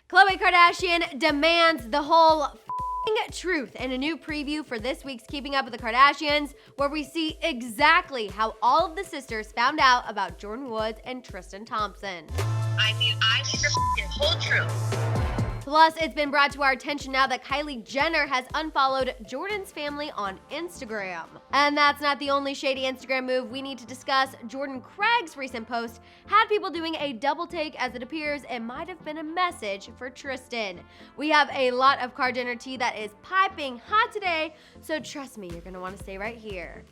Khloe Kardashian demands the whole truth in a new preview for this week's Keeping Up with the Kardashians, where we see exactly how all of the sisters found out about Jordyn Woods and Tristan Thompson. I need the whole truth. Plus, it's been brought to our attention now that Kylie Jenner has unfollowed Jordyn's family on Instagram. And that's not the only shady Instagram move we need to discuss. Jordan Craig's recent post had people doing a double take, as it appears it might have been a message for Tristan. We have a lot of Kard Jenner tea that is piping hot today, so trust me, you're gonna wanna stay right here.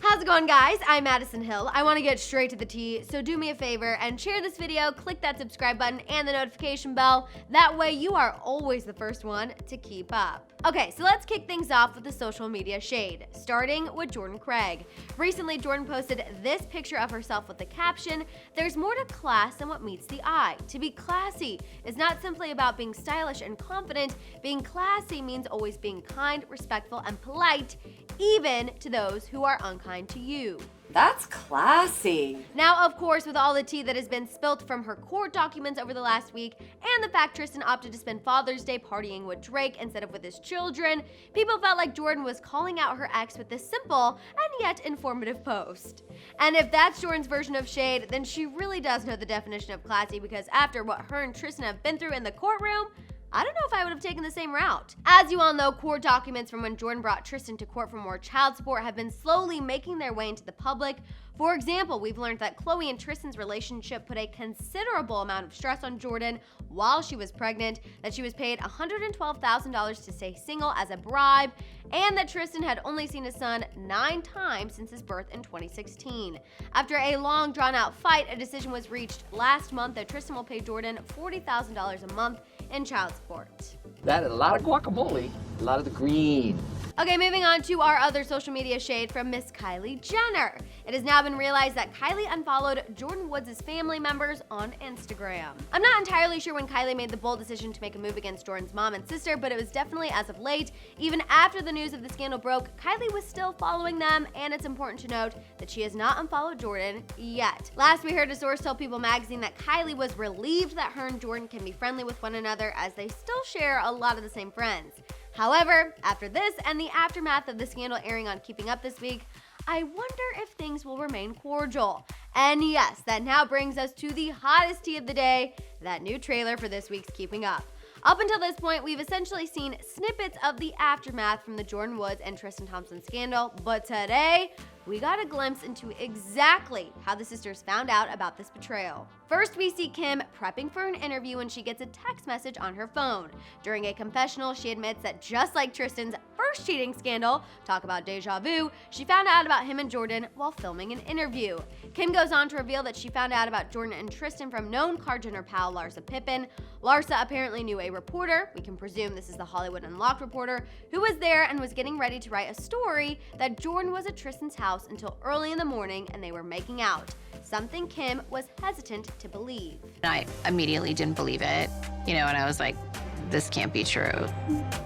How's it going, guys? I'm Madison Hill. I want to get straight to the tea, so do me a favor and share this video, click that subscribe button and the notification bell. That way you are always the first one to keep up. Okay, so let's kick things off with the social media shade, starting with Jordan Craig. Recently, Jordan posted this picture of herself with the caption, "There's more to class than what meets the eye. To be classy is not simply about being stylish and confident. Being classy means always being kind, respectful, and polite, even to those who are unkind to you." That's classy. Now, of course, with all the tea that has been spilt from her court documents over the last week and the fact Tristan opted to spend Father's Day partying with Drake instead of with his children, people felt like Jordan was calling out her ex with this simple and yet informative post. And if that's Jordan's version of shade, then she really does know the definition of classy, because after what her and Tristan have been through in the courtroom, I don't know if I would have taken the same route. As you all know, court documents from when Jordan brought Tristan to court for more child support have been slowly making their way into the public. For example, we've learned that Khloe and Tristan's relationship put a considerable amount of stress on Jordan while she was pregnant, that she was paid $112,000 to stay single as a bribe, and that Tristan had only seen his son 9 times since his birth in 2016. After a long, drawn-out fight, a decision was reached last month that Tristan will pay Jordan $40,000 a month in child support. That is a lot of guacamole, a lot of the green. Okay, moving on to our other social media shade from Miss Kylie Jenner. It has now been realized that Kylie unfollowed Jordyn Woods' family members on Instagram. I'm not entirely sure when Kylie made the bold decision to make a move against Jordyn's mom and sister, but it was definitely as of late. Even after the news of the scandal broke, Kylie was still following them, and it's important to note that she has not unfollowed Jordan yet. Last we heard a source tell People magazine that Kylie was relieved that her and Jordan can be friendly with one another, as they still share a lot of the same friends. However, after this and the aftermath of the scandal airing on Keeping Up this week, I wonder if things will remain cordial. And yes, that now brings us to the hottest tea of the day, that new trailer for this week's Keeping Up. Up until this point, we've essentially seen snippets of the aftermath from the Jordyn Woods and Tristan Thompson scandal, but today, we got a glimpse into exactly how the sisters found out about this betrayal. First, we see Kim prepping for an interview when she gets a text message on her phone. During a confessional, she admits that just like Tristan's first cheating scandal, talk about deja vu, she found out about him and Jordan while filming an interview. Kim goes on to reveal that she found out about Jordan and Tristan from known Kard Jenner pal Larsa Pippen. Larsa apparently knew a reporter, we can presume this is the Hollywood Unlocked reporter, who was there and was getting ready to write a story that Jordan was at Tristan's house until early in the morning and they were making out, something Kim was hesitant to believe. I immediately didn't believe it, and I was like, this can't be true.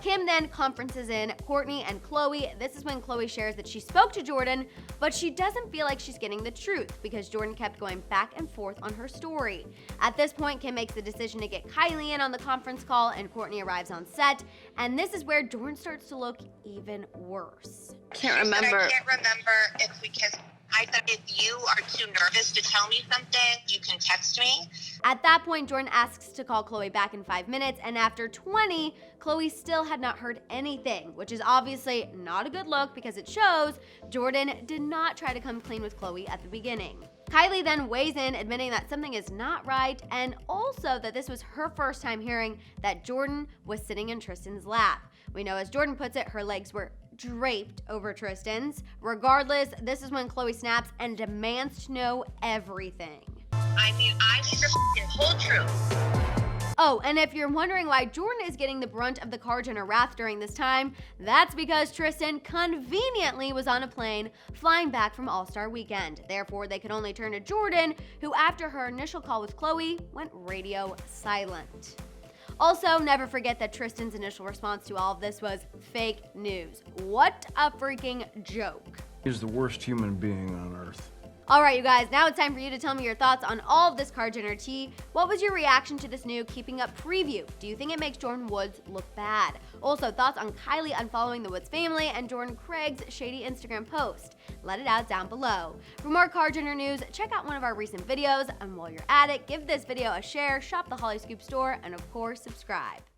Kim then conferences in Kourtney and Khloe. This is when Khloe shares that she spoke to Jordan, but she doesn't feel like she's getting the truth because Jordan kept going back and forth on her story. At this point, Kim makes the decision to get Kylie in on the conference call, and Kourtney arrives on set, and this is where Jordan starts to look even worse. Can't remember. I can't remember if we kissed. I said, if you are too nervous to tell me something, you can text me. At that point, Jordan asks to call Khloe back in 5 minutes, and after 20, Khloe still had not heard anything, which is obviously not a good look because it shows Jordan did not try to come clean with Khloe at the beginning. Kylie then weighs in, admitting that something is not right, and also that this was her first time hearing that Jordan was sitting in Tristan's lap. We know, as Jordan puts it, her legs were draped over Tristan's. Regardless, this is when Khloe snaps and demands to know everything. I need the whole truth. Oh, and if you're wondering why Jordan is getting the brunt of the Kard Jenner wrath during this time, that's because Tristan conveniently was on a plane flying back from All-Star Weekend. Therefore, they could only turn to Jordan, who after her initial call with Khloe, went radio silent. Also, never forget that Tristan's initial response to all of this was fake news. What a freaking joke. He's the worst human being on earth. Alright you guys, now it's time for you to tell me your thoughts on all of this Kard Jenner tea. What was your reaction to this new Keeping Up preview? Do you think it makes Jordyn Woods look bad? Also, thoughts on Kylie unfollowing the Woods family and Jordan Craig's shady Instagram post? Let it out down below. For more Kard Jenner news, check out one of our recent videos, and while you're at it, give this video a share, shop the Hollyscoop store, and of course, subscribe.